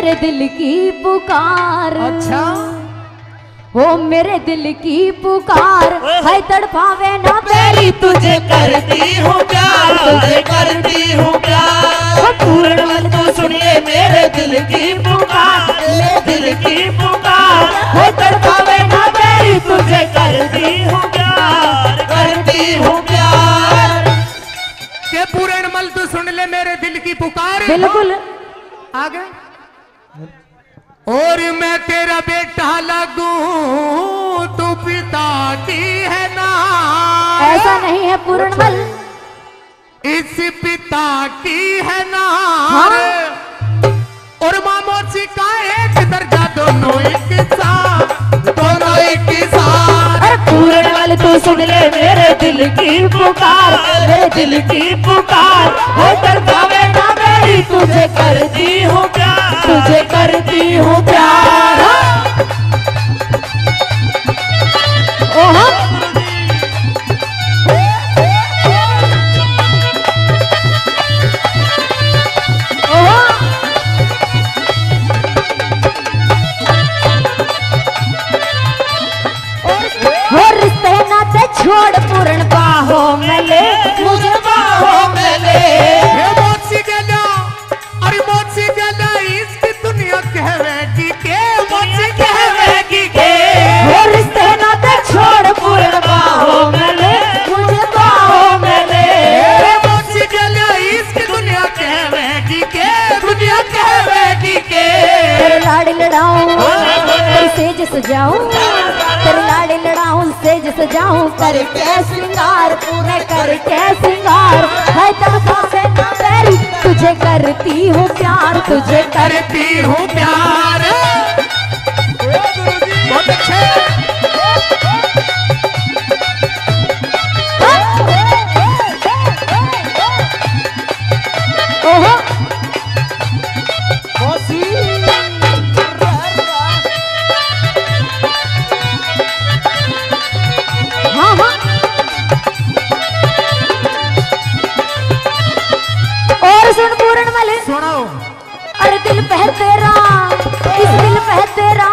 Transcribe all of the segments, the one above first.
मेरे दिल की पुकार। अच्छा वो मेरे दिल की पुकार है तड़पावे ना मेरी तुझे करती हूँ प्यार, तुझे करती हूँ प्यार। पूर्णमल तू सुनिए मेरे दिल की पुकार, मेरे दिल की पुकार है तड़पावे ना मेरी तुझे करती हूँ प्यार, करती हूँ प्यार। के पूर्णमल तू सुन ले मेरे दिल की पुकार। बिल्कुल आगे और मैं तेरा बेटा लगूं तू पिता की है ना। ऐसा नहीं है पूर्णमल, इस पिता की है ना। हाँ? और मामोसी का एक दर्जा दोनों एक साथ, दोनों एक साथ। अरे पूर्णमल तू सुन ले मेरे दिल की पुकार, मेरे दिल की पुकार है तड़पावे ना मेरी तुझे करती हूँ प्यार, तुझे करती हूँ प्यार। ओहो ओहो वो रिश्ते नाते छोड़ पूर्ण बाहों में ले, मुझे बाहों में ले। हे मोची गला, अरे मोची गला इसकी दुनिया कहवेगी के, मोची कहवेगी के। वो रिश्ते नाते छोड़ पूर्ण बाहों में ले, मुझे बाहों में ले। हे मोची गला इसकी दुनिया कहवेगी के, दुनिया कहवेगी के। तेरे लाड़ लड़ाऊं तेरे सेज सजाऊं, तेरे लाड़ लड़ाऊं सेज सजाऊं, करके श्रृंगार मैं करके श्रृंगार है तड़पा से ना तेरी तुझे करती हूँ प्यार, तुझे करती हूँ प्यार। बहुत अच्छे। ओहो हाँ हाँ और सुन पूर्णमल सुनो अरे दिल पे है तेरा, इस दिल पे है तेरा,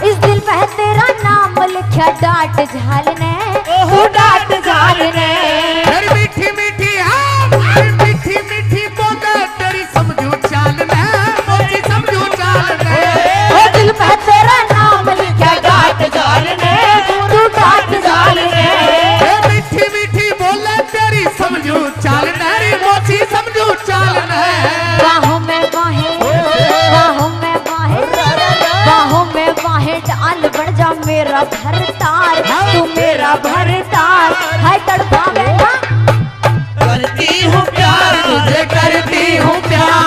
इस दिल पे है तेरा नाम लिखा डाट झाल ने, ओहो डाट झाल ने। तेरी मीठी मीठी हाँ, मीठी मीठी बोले तेरी समझू चाल में, मोची समझू चाल में। ओ दिल पे है तेरा नाम लिखा डाट झाल ने, तू डाट झाल ने। मीठी मीठी बोले तेरी समझू चाल मेरी मोची समझू चाल में। बाहों में बाहें, बाहों में बाहें, बाहों में बाहें डाल बढ़ जा मेरा भरतार, तू मेरा भरतार है तड़पावे ना करती हूँ प्यार, तुझे करती हूँ प्यार।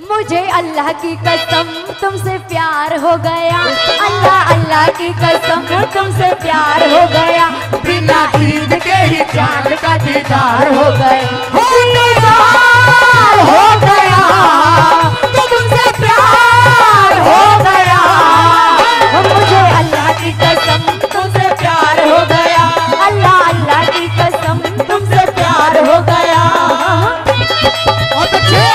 मुझे अल्लाह की कसम तुमसे प्यार हो गया, अल्लाह अल्लाह की कसम तुमसे प्यार हो गया, बिना ईद के ही चांद का दीदार हो गए, दीदार हो गया, तुमसे प्यार हो गया। मुझे अल्लाह की कसम तुमसे प्यार हो गया, अल्लाह अल्लाह की कसम तुमसे प्यार हो गया। बहुत अच्छे।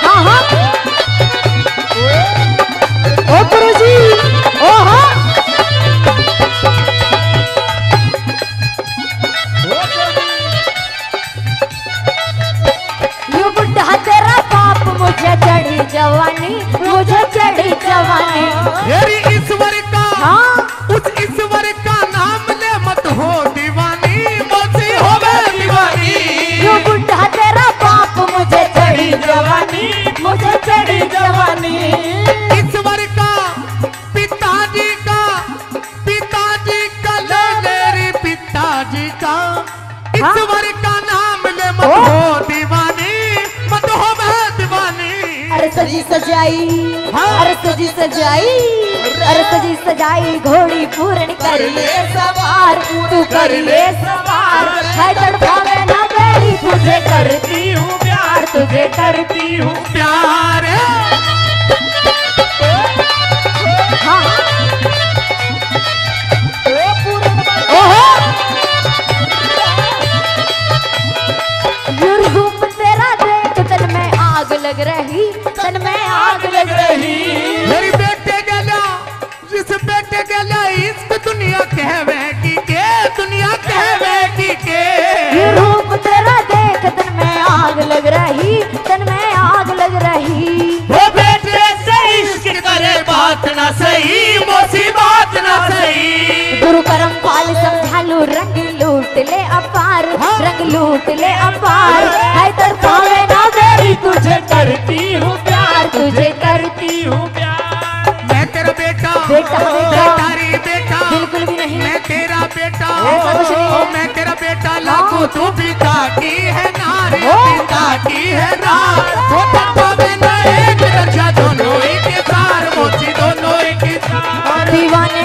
हाँ हाँ ओ गुरुजी ओ हाँ ये बुढ़ा तेरा बाप मुझे चढ़ी जवानी, मुझे चढ़ी जवानी। तेरी ईश्वर का हाँ उस ईश्वर का नाम ले मत हो दीवानी, मोची हो गए दीवानी। ये बुढ़ा तेरा बाप मुझे चढ़ी जवानी, मुझे चढ़ी जवानी। ईश्वर का पिताजी का, पिताजी का ले मेरे पिताजी का, ईश्वर का नाम ले मत हो दीवानी, मत हो मैं दीवानी। अरे सजी सजाई हाँ। अरे सजी सजाई अरे सजी सजाई घोड़ी पूर्ण कर ले सवार तू कर ले सवार है तड़पावे ना बेड़ी तुझे करती हूँ प्यार तुझे करती हूँ प्यार हाँ ओहो ये रूप तेरा देख तन में आग लग रही तन में आग लग रही मेरी बेटे गला जिस बेटे गला इश्क दुनिया कहवे के दुनिया कहवे के ये रूप तेरा देख तन में आग लग रही तन में आग लग रही वो बेटे से इश्क करे बात ना सही मोसी बात ना सही गुरु करम पाल समझालू रंग लूट ले अपार रंग लूट ले अपार है तड़पावे ना बेड़ी तुझे करती हूँ प्यार तुझे करती हूँ प्यार मैं तेरा बेटा बेटा, बेटा। तारी बेटा बिल्कुल भी नहीं मैं तेरा बेटा ऐसा कुछ नहीं है। मैं तेरा बेटा लागू तू पिता की है नारी ओ। पिता की है नार वो तड़पावे ना एक दर्जा दोनों एक सार मोची दोनों एक सार दीवाने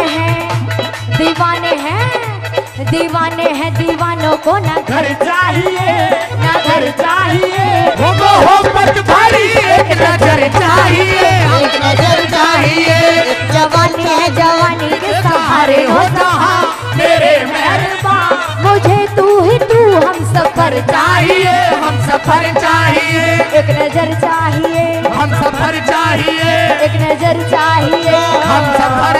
हैं दीवाने हैं दीवानों को ना घर चाहिए ना घर चाहिए हो पट भारी एक नजर चाहिए एक नजर चाहिए जवानी है जवानी के सहारे हो सहा मेरे मेहरबान मुझे तू ही तू हम सफर चाहिए हम सफर चाहिए एक नजर चाहिए हम सफर चाहिए एक नजर चाहिए हम सफर